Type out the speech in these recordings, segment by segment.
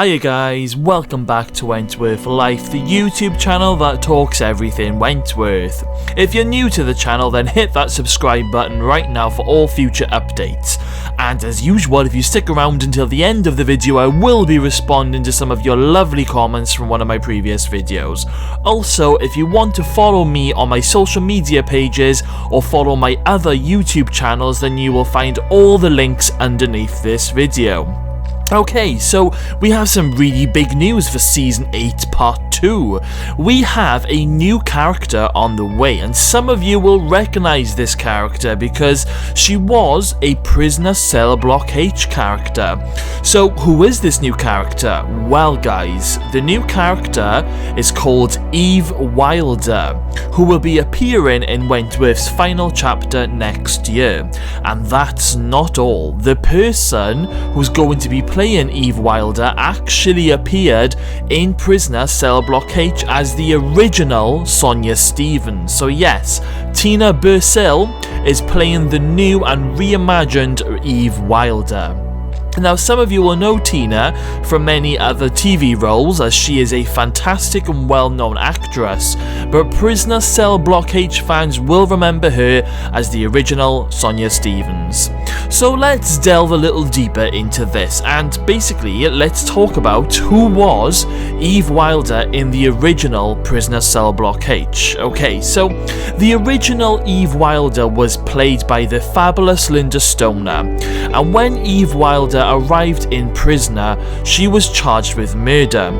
Hiya guys, welcome back to Wentworth Life, the YouTube channel that talks everything Wentworth. If you're new to the channel, then hit that subscribe button right now for all future updates. And as usual, if you stick around until the end of the video, I will be responding to some of your lovely comments from one of my previous videos. Also, if you want to follow me on my social media pages or follow my other YouTube channels, then you will find all the links underneath this video. Okay, so we have some really big news for Season 8 Part 2. We have a new character on the way, and some of you will recognise this character because she was a Prisoner Cell Block H character. So who is this new character? Well guys, the new character is called Eve Wilder, who will be appearing in Wentworth's final chapter next year. And that's not all. The person who's going to be playing Eve Wilder actually appeared in Prisoner Cell Block H as the original Sonia Stevens. So yes, Tina Bursill is playing the new and reimagined Eve Wilder. Now, some of you will know Tina from many other TV roles, as she is a fantastic and well-known actress, but Prisoner Cell Block H fans will remember her as the original Sonia Stevens. So let's delve a little deeper into this, and basically let's talk about who was Eve Wilder in the original Prisoner Cell Block H. Okay, so the original Eve Wilder was played by the fabulous Linda Stoner, and when Eve Wilder arrived in Prisoner, she was charged with murder,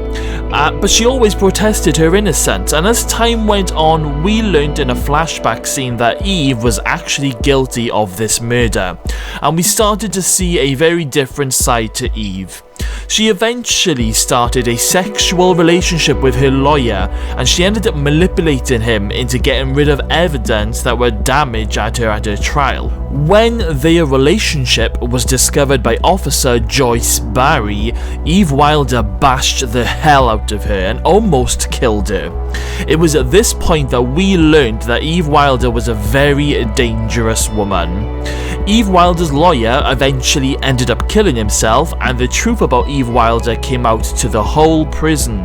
but she always protested her innocence, and as time went on, we learned in a flashback scene that Eve was actually guilty of this murder, and we started to see a very different side to Eve. She eventually started a sexual relationship with her lawyer, and she ended up manipulating him into getting rid of evidence that would damage at her trial. When their relationship was discovered by Officer Joyce Barry, Eve Wilder bashed the hell out of her and almost killed her. It was at this point that we learned that Eve Wilder was a very dangerous woman. Eve Wilder's lawyer eventually ended up killing himself, and the truth about Eve Wilder came out to the whole prison,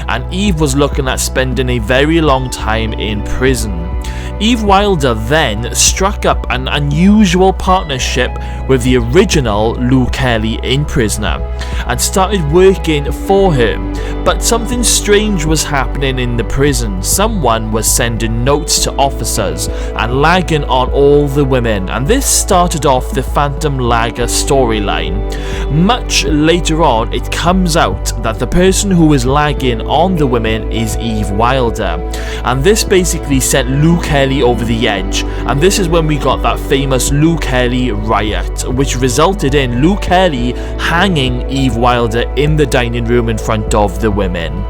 and Eve was looking at spending a very long time in prison. Eve Wilder then struck up an unusual partnership with the original Lou Kelly in Prisoner and started working for her, but something strange was happening in the prison. Someone was sending notes to officers and lagging on all the women, and this started off the Phantom Lagger storyline. Much later on, it comes out that the person who was lagging on the women is Eve Wilder, and this basically sent Lou Kelly over the edge, and this is when we got that famous Lou Kelly riot, which resulted in Lou Kelly hanging Eve Wilder in the dining room in front of the women.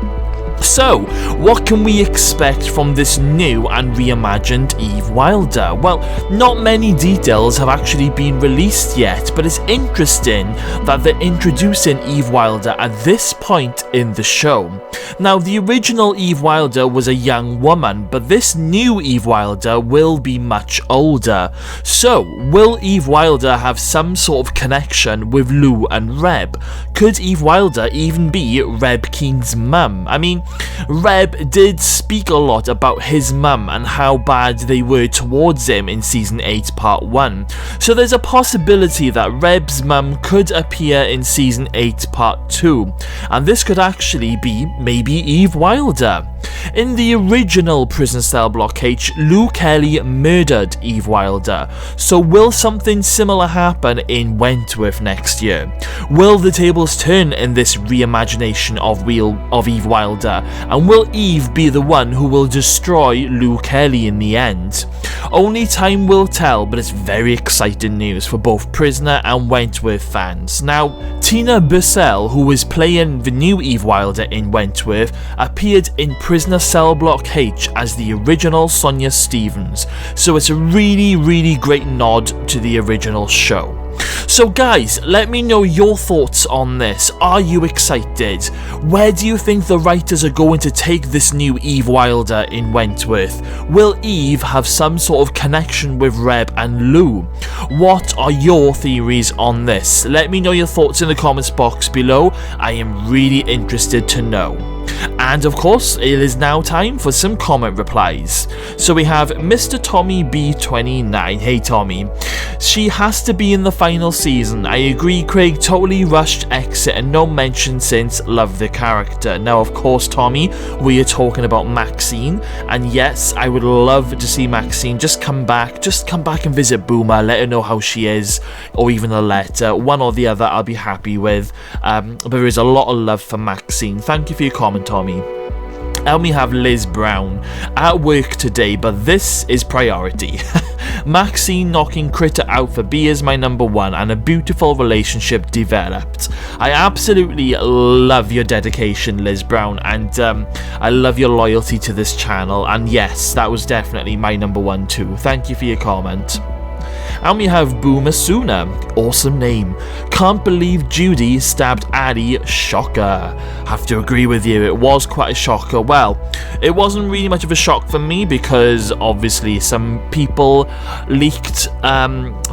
So, what can we expect from this new and reimagined Eve Wilder? Well, not many details have actually been released yet, but it's interesting that they're introducing Eve Wilder at this point in the show. Now, the original Eve Wilder was a young woman, but this new Eve Wilder will be much older. So, will Eve Wilder have some sort of connection with Lou and Reb? Could Eve Wilder even be Reb Keen's mum? I mean, Reb did speak a lot about his mum and how bad they were towards him in Season 8 Part 1, so there's a possibility that Reb's mum could appear in Season 8 Part 2, and this could actually be maybe Eve Wilder. In the original Prison Cell Block H, Lou Kelly murdered Eve Wilder, so will something similar happen in Wentworth next year? Will the tables turn in this reimagination of Eve Wilder, and will Eve be the one who will destroy Lou Kelly in the end? Only time will tell, but it's very exciting news for both Prisoner and Wentworth fans. Now, Tina Bursill, who was playing the new Eve Wilder in Wentworth, appeared in Prisoner Cell Block H as the original Sonia Stevens, so it's a really great nod to the original show. So guys, let me know your thoughts on this. Are you excited? Where do you think the writers are going to take this new Eve Wilder in Wentworth? Will Eve have some sort of connection with Reb and Lou? What are your theories on this? Let me know your thoughts in the comments box below. I am really interested to know. And of course, it is now time for some comment replies. So we have Mr. Tommy B29. Hey Tommy. She has to be in the final season. I agree, Craig totally rushed exit and no mention since. Love the character. Now of course, Tommy, we are talking about Maxine, and yes, I would love to see Maxine just come back and visit Boomer, let her know how she is, or even a letter, one or the other I'll be happy with. But there is a lot of love for Maxine. Thank you for your comment, Tommy. And we have Liz Brown. At work today, but this is priority. Maxine knocking Critter out for B is my number one, and a beautiful relationship developed. I absolutely love your dedication, Liz Brown, and I love your loyalty to this channel, and yes, that was definitely my number one too. Thank you for your comment. And we have Boomer Sooner. Awesome name. Can't believe Judy stabbed Addie. Shocker. Have to agree with you, it was quite a shocker. Well, it wasn't really much of a shock for me because obviously some people leaked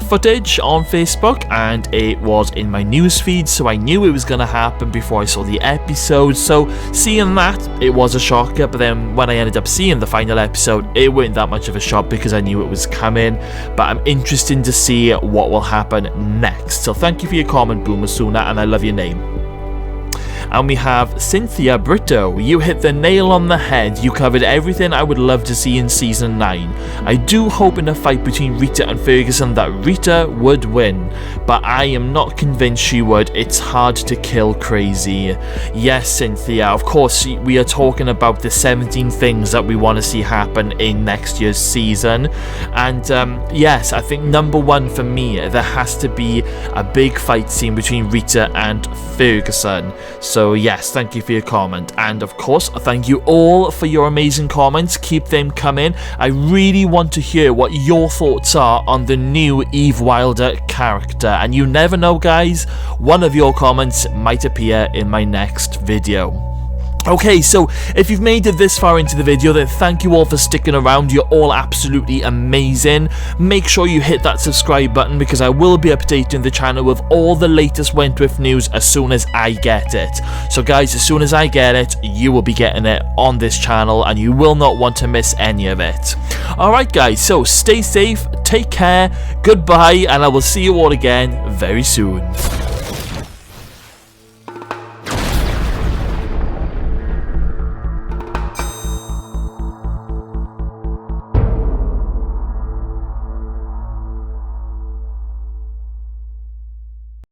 footage on Facebook and it was in my newsfeed, so I knew it was going to happen before I saw the episode. So seeing that, it was a shocker, but then when I ended up seeing the final episode, it wasn't that much of a shock because I knew it was coming. But I'm interested to see what will happen next. So thank you for your comment, Boomer Sooner, and I love your name. And we have Cynthia Brito. You hit the nail on the head. You covered everything I would love to see in season 9. I do hope in a fight between Rita and Ferguson that Rita would win, but I am not convinced she would. It's hard to kill CRAIGz. Yes, Cynthia, of course we are talking about the 17 things that we want to see happen in next year's season. And yes, I think number one for me, there has to be a big fight scene between Rita and Ferguson. So yes, thank you for your comment, and of course thank you all for your amazing comments. Keep them coming. I really want to hear what your thoughts are on the new Eve Wilder character, and you never know guys, one of your comments might appear in my next video. Okay, so if you've made it this far into the video, then thank you all for sticking around. You're all absolutely amazing. Make sure you hit that subscribe button because I will be updating the channel with all the latest Wentworth news as soon as I get it. So guys, as soon as I get it, you will be getting it on this channel and you will not want to miss any of it. Alright guys, so stay safe, take care, goodbye, and I will see you all again very soon.